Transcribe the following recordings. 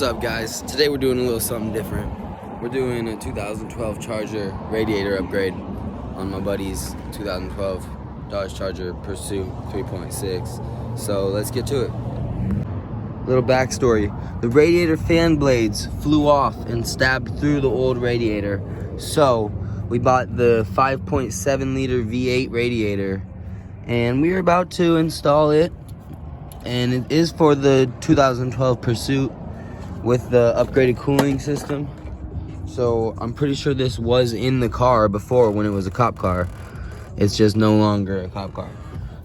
What's up, guys? Today we're doing a little something different. We're doing a 2012 Charger Radiator Upgrade on my buddy's 2012 Dodge Charger Pursuit 3.6. So let's get to it. Little backstory. The radiator fan blades flew off and stabbed through the old radiator. So we bought the 5.7 liter V8 radiator and we are about to install it. And it is for the 2012 Pursuit with the upgraded cooling system. So I'm pretty sure this was in the car before when it was a cop car. It's just no longer a cop car.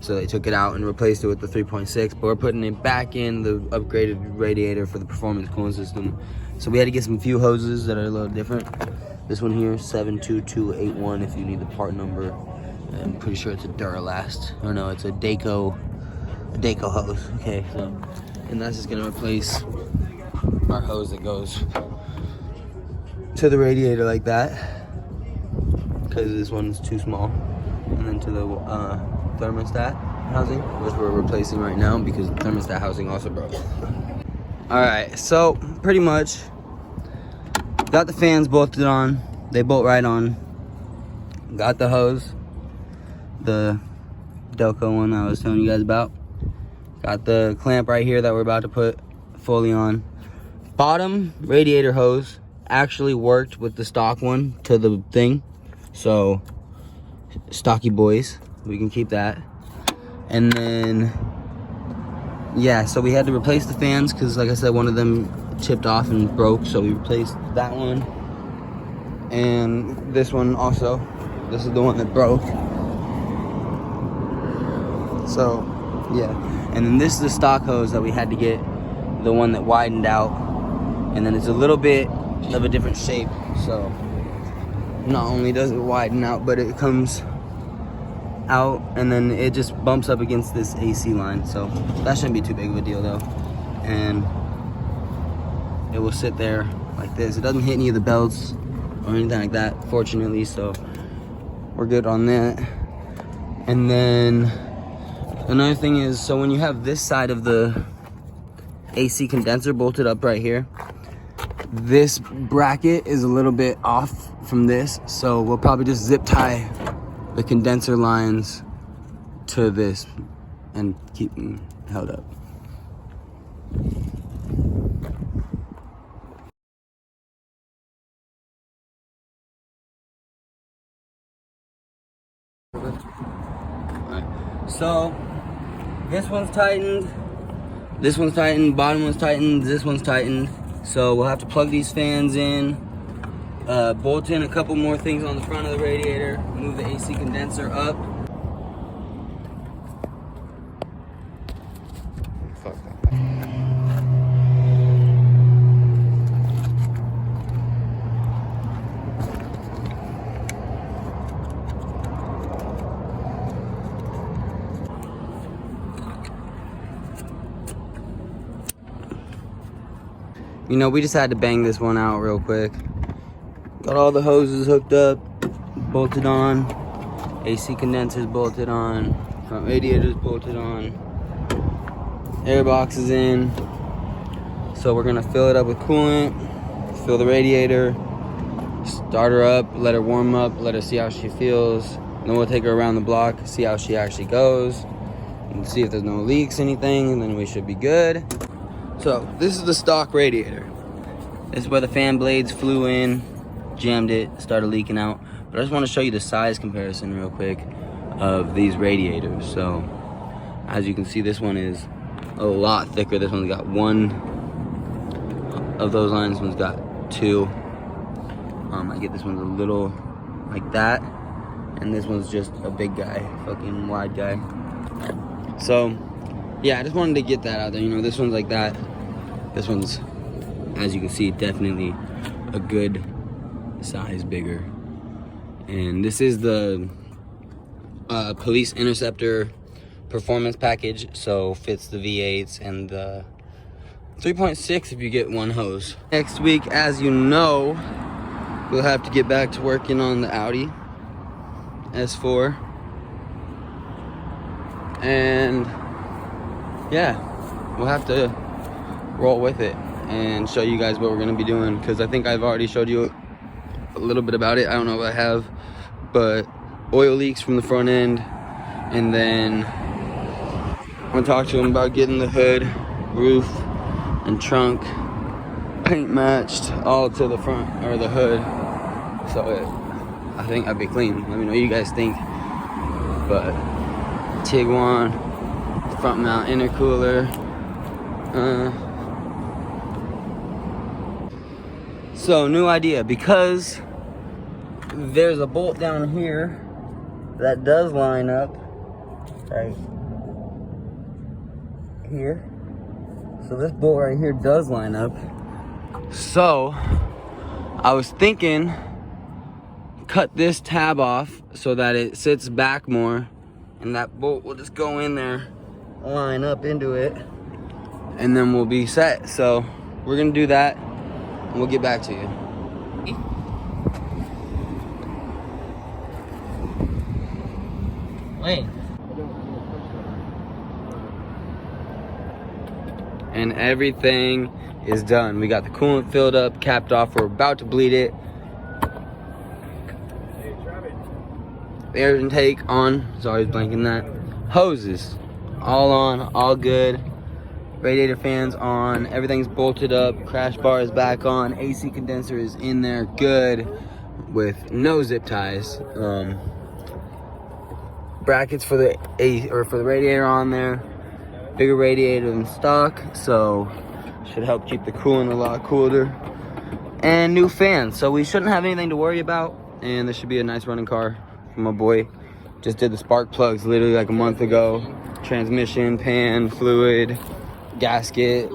So they took it out and replaced it with the 3.6, but we're putting it back in the upgraded radiator for the performance cooling system. So we had to get some few hoses that are a little different. This one here, 72281 if you need the part number. I'm pretty sure it's a Duralast. Oh no, it's a Daco hose. Okay, so, and that's just gonna replace our hose that goes to the radiator like that, because this one's too small, and then to the thermostat housing, which we're replacing right now because the thermostat housing also broke. All right, so pretty much got the fans bolted on. They bolt right on. Got the hose, the Delco one I was telling you guys about. Got the clamp right here that we're about to put fully on. Bottom radiator hose actually worked with the stock one to the thing, so stocky boys, we can keep that. And then yeah, so we had to replace the fans because, like I said, one of them chipped off and broke, so we replaced that one and this one also. This is the one that broke. So yeah, and then this is the stock hose that we had to get, the one that widened out. And then it's a little bit of a different shape, so not only does it widen out, but it comes out and then it just bumps up against this AC line, so that shouldn't be too big of a deal though. And it will sit there like this. It doesn't hit any of the belts or anything like that, fortunately, so we're good on that. And then another thing is, so when you have this side of the AC condenser bolted up right here, this bracket is a little bit off from this, so we'll probably just zip tie the condenser lines to this and keep them held up. Alright, so this one's tightened, this one's tightened, bottom one's tightened, this one's tightened. So we'll have to plug these fans in, bolt in a couple more things on the front of the radiator, move the AC condenser up. Fuck that. You know, we just had to bang this one out real quick. Got all the hoses hooked up, bolted on, AC condensers bolted on, front radiators bolted on, air box is in. So we're gonna fill it up with coolant, fill the radiator, start her up, let her warm up, let her see how she feels. Then we'll take her around the block, see how she actually goes, and see if there's no leaks, anything, and then we should be good. So this is the stock radiator. This is where the fan blades flew in, jammed it, started leaking out. But I just want to show you the size comparison real quick of these radiators. So as you can see, this one is a lot thicker. This one's got one of those lines, this one's got two. I get this one's a little like that, and this one's just a big guy, fucking wide guy. So yeah, I just wanted to get that out there. You know, this one's like that. This one's, as you can see, definitely a good size bigger. And this is the police interceptor performance package, so fits the V8s and the 3.6 if you get one hose. Next week, as you know, we'll have to get back to working on the Audi S4. And yeah, we'll have to roll with it. and show you guys what we're gonna be doing, because I think I've already showed you a little bit about it. I don't know if I have, but oil leaks from the front end, and then I'm gonna talk to him about getting the hood, roof, and trunk paint matched all to the front or the hood, so I think I'd be clean. Let me know what you guys think. But Tiguan front mount intercooler. So new idea, because there's a bolt down here that does line up right here. So this bolt right here does line up. So I was thinking cut this tab off so that it sits back more, and that bolt will just go in there, line up into it, and then we'll be set. So we're gonna do that and we'll get back to you. Wait. And everything is done. We got the coolant filled up, capped off. We're about to bleed it. The air intake on. Sorry, I was blanking that. Hoses all on, all good. Radiator fans on. Everything's bolted up. Crash bar is back on. AC condenser is in there, good, with no zip ties. Brackets for the radiator on there. Bigger radiator than stock, so should help keep the coolant a lot cooler. And new fans, so we shouldn't have anything to worry about. And this should be a nice running car for my boy. Just did the spark plugs literally like a month ago. Transmission, pan, fluid, gasket.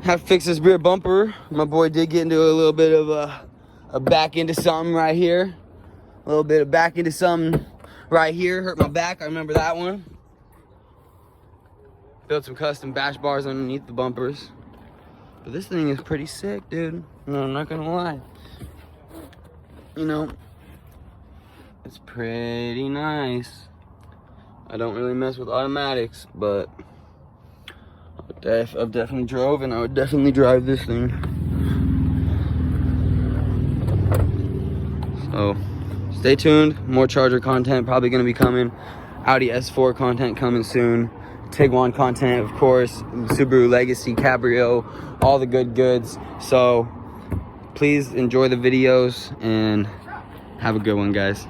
Have to fix this rear bumper. My boy did get into a little bit of a back into something right here. A little bit of back into something right here. Hurt my back, I remember that one. Built some custom bash bars underneath the bumpers. But this thing is pretty sick, dude. No, I'm not gonna lie. You know, it's pretty nice. I don't really mess with automatics, but I've definitely drove, and I would definitely drive this thing. So stay tuned. More Charger content probably gonna be coming. Audi S4 content coming soon. Tiguan content, of course. Subaru Legacy, Cabrio, all the good goods. So please enjoy the videos and have a good one, guys.